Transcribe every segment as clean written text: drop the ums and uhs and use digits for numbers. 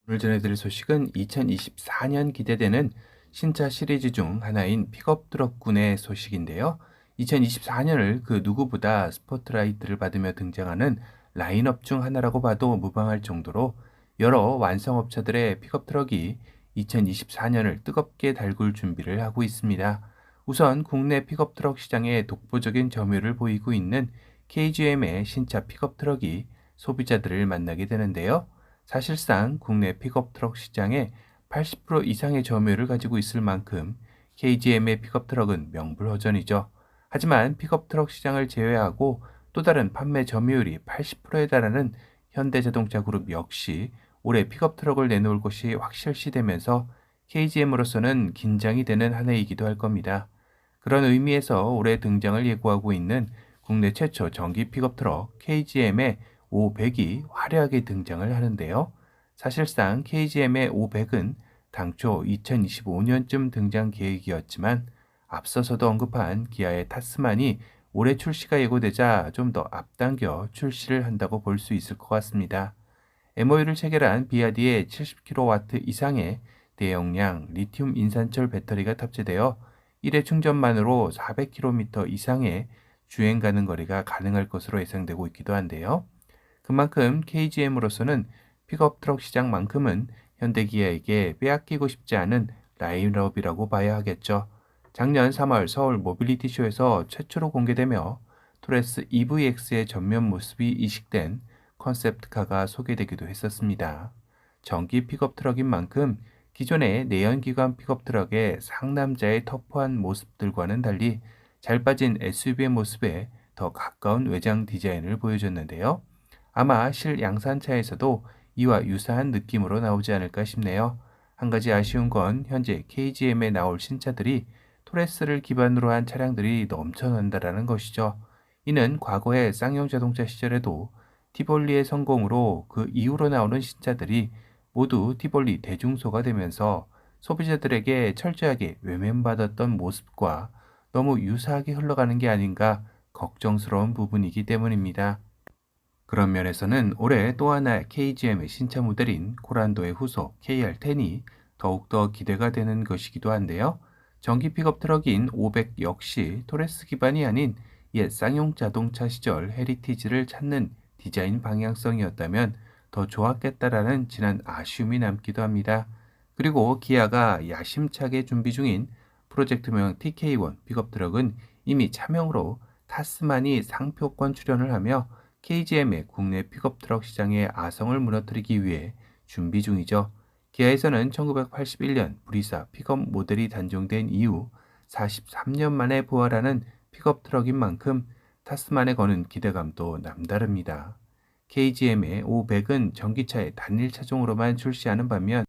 오늘 전해드릴 소식은 2024년 기대되는 신차 시리즈 중 하나인 픽업 트럭군의 소식인데요. 2024년을 그 누구보다 스포트라이트를 받으며 등장하는 라인업 중 하나라고 봐도 무방할 정도로 여러 완성업체들의 픽업 트럭이 2024년을 뜨겁게 달굴 준비를 하고 있습니다. 우선 국내 픽업 트럭 시장에 독보적인 점유율을 보이고 있는 KGM의 신차 픽업 트럭이 소비자들을 만나게 되는데요. 사실상 국내 픽업 트럭 시장의 80% 이상의 점유율을 가지고 있을 만큼 KGM의 픽업 트럭은 명불허전이죠. 하지만 픽업 트럭 시장을 제외하고 또 다른 판매 점유율이 80%에 달하는 현대자동차 그룹 역시 올해 픽업 트럭을 내놓을 것이 확실시되면서 KGM으로서는 긴장이 되는 한 해이기도 할 겁니다. 그런 의미에서 올해 등장을 예고하고 있는 국내 최초 전기 픽업 트럭 KGM의 500이 화려하게 등장을 하는데요. 사실상 KGM의 500은 당초 2025년쯤 등장 계획이었지만 앞서서도 언급한 기아의 타스만이 올해 출시가 예고되자 좀 더 앞당겨 출시를 한다고 볼 수 있을 것 같습니다. MOU를 체결한 비아디의 70kW 이상의 대용량 리튬 인산철 배터리가 탑재되어 1회 충전만으로 400km 이상의 주행 가는 거리가 가능할 것으로 예상되고 있기도 한데요. 그만큼 KGM으로서는 픽업 트럭 시장만큼은 현대기아에게 빼앗기고 싶지 않은 라인업이라고 봐야 하겠죠. 작년 3월 서울 모빌리티 쇼에서 최초로 공개되며 토레스 EVX의 전면 모습이 이식된 컨셉트카가 소개되기도 했었습니다. 전기 픽업 트럭인 만큼 기존의 내연기관 픽업 트럭의 상남자의 터프한 모습들과는 달리 잘 빠진 SUV의 모습에 더 가까운 외장 디자인을 보여줬는데요. 아마 실 양산차에서도 이와 유사한 느낌으로 나오지 않을까 싶네요. 한 가지 아쉬운 건 현재 KGM에 나올 신차들이 토레스를 기반으로 한 차량들이 넘쳐난다라는 것이죠. 이는 과거의 쌍용 자동차 시절에도 티볼리의 성공으로 그 이후로 나오는 신차들이 모두 티볼리 대중소가 되면서 소비자들에게 철저하게 외면받았던 모습과 너무 유사하게 흘러가는 게 아닌가 걱정스러운 부분이기 때문입니다. 그런 면에서는 올해 또 하나 KGM의 신차 모델인 코란도의 후속 KR10이 더욱더 기대가 되는 것이기도 한데요. 전기 픽업 트럭인 500 역시 토레스 기반이 아닌 옛 쌍용 자동차 시절 헤리티지를 찾는 디자인 방향성이었다면 더 좋았겠다라는 진한 아쉬움이 남기도 합니다. 그리고 기아가 야심차게 준비 중인 프로젝트명 TK1 픽업 트럭은 이미 차명으로 타스만이 상표권 출연을 하며 KGM의 국내 픽업 트럭 시장의 아성을 무너뜨리기 위해 준비 중이죠. 기아에서는 1981년 브리사 픽업 모델이 단종된 이후 43년 만에 부활하는 픽업 트럭인 만큼 타스만에 거는 기대감도 남다릅니다. KGM의 500은 전기차의 단일 차종으로만 출시하는 반면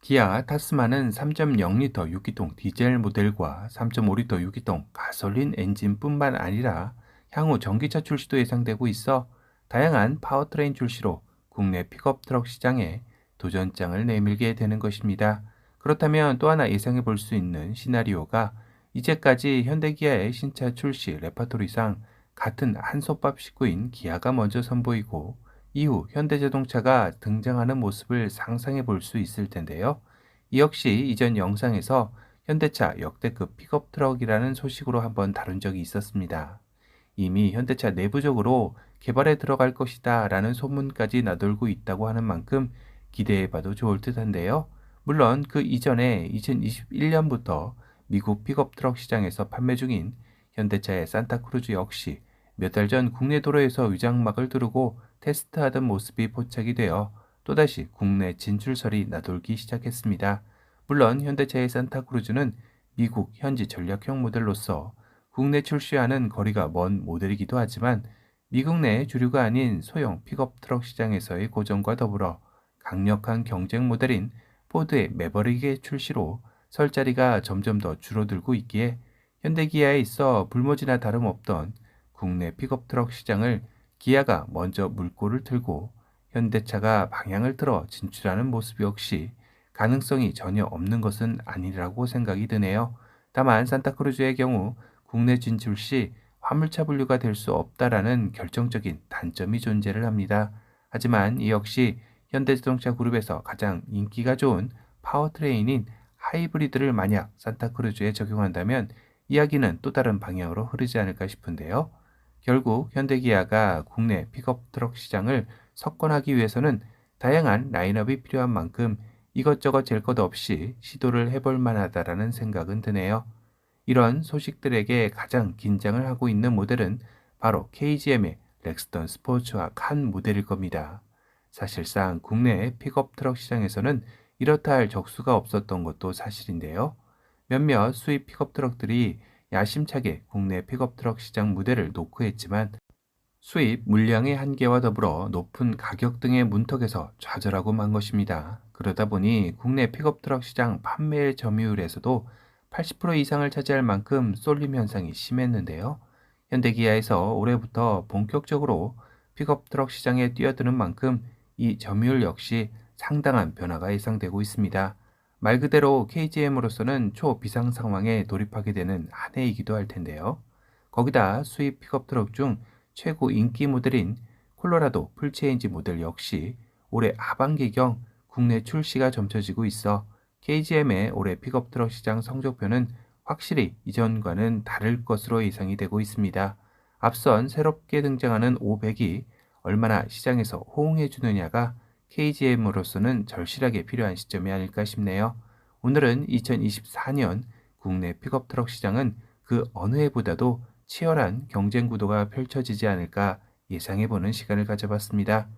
기아 타스만은 3.0리터 6기통 디젤 모델과 3.5리터 6기통 가솔린 엔진뿐만 아니라 향후 전기차 출시도 예상되고 있어 다양한 파워트레인 출시로 국내 픽업 트럭 시장에 도전장을 내밀게 되는 것입니다. 그렇다면 또 하나 예상해 볼 수 있는 시나리오가 이제까지 현대기아의 신차 출시 레파토리상 같은 한솥밥 식구인 기아가 먼저 선보이고 이후 현대자동차가 등장하는 모습을 상상해 볼 수 있을 텐데요. 이 역시 이전 영상에서 현대차 역대급 픽업 트럭이라는 소식으로 한번 다룬 적이 있었습니다. 이미 현대차 내부적으로 개발에 들어갈 것이다 라는 소문까지 나돌고 있다고 하는 만큼 기대해 봐도 좋을 듯한데요. 물론 그 이전에 2021년부터 미국 픽업 트럭 시장에서 판매 중인 현대차의 산타크루즈 역시 몇 달 전 국내 도로에서 위장막을 두르고 테스트하던 모습이 포착이 되어 또다시 국내 진출설이 나돌기 시작했습니다. 물론 현대차의 산타크루즈는 미국 현지 전략형 모델로서 국내 출시와는 거리가 먼 모델이기도 하지만 미국 내 주류가 아닌 소형 픽업 트럭 시장에서의 고전과 더불어 강력한 경쟁 모델인 포드의 매버릭의 출시로 설 자리가 점점 더 줄어들고 있기에 현대기아에 있어 불모지나 다름없던 국내 픽업 트럭 시장을 기아가 먼저 물꼬를 틀고 현대차가 방향을 틀어 진출하는 모습 역시 가능성이 전혀 없는 것은 아니라고 생각이 드네요. 다만 산타크루즈의 경우 국내 진출 시 화물차 분류가 될 수 없다라는 결정적인 단점이 존재를 합니다. 하지만 이 역시 현대자동차 그룹에서 가장 인기가 좋은 파워트레인인 하이브리드를 만약 산타크루즈에 적용한다면 이야기는 또 다른 방향으로 흐르지 않을까 싶은데요. 결국 현대기아가 국내 픽업 트럭 시장을 석권하기 위해서는 다양한 라인업이 필요한 만큼 이것저것 잴 것 없이 시도를 해볼 만하다라는 생각은 드네요. 이런 소식들에게 가장 긴장을 하고 있는 모델은 바로 KGM의 렉스턴 스포츠와 칸 모델일 겁니다. 사실상 국내 픽업 트럭 시장에서는 이렇다 할 적수가 없었던 것도 사실인데요. 몇몇 수입 픽업 트럭들이 야심차게 국내 픽업 트럭 시장 무대를 노크했지만 수입 물량의 한계와 더불어 높은 가격 등의 문턱에서 좌절하고 만 것입니다. 그러다 보니 국내 픽업 트럭 시장 판매 점유율에서도 80% 이상을 차지할 만큼 쏠림 현상이 심했는데요. 현대기아에서 올해부터 본격적으로 픽업 트럭 시장에 뛰어드는 만큼 이 점유율 역시 상당한 변화가 예상되고 있습니다. 말 그대로 KGM으로서는 초비상 상황에 돌입하게 되는 한 해이기도 할 텐데요. 거기다 수입 픽업 트럭 중 최고 인기 모델인 콜로라도 풀체인지 모델 역시 올해 하반기경 국내 출시가 점쳐지고 있어 KGM의 올해 픽업 트럭 시장 성적표는 확실히 이전과는 다를 것으로 예상이 되고 있습니다. 앞선 새롭게 등장하는 500이 얼마나 시장에서 호응해 주느냐가 KGM으로서는 절실하게 필요한 시점이 아닐까 싶네요. 오늘은 2024년 국내 픽업 트럭 시장은 그 어느 해보다도 치열한 경쟁 구도가 펼쳐지지 않을까 예상해보는 시간을 가져봤습니다.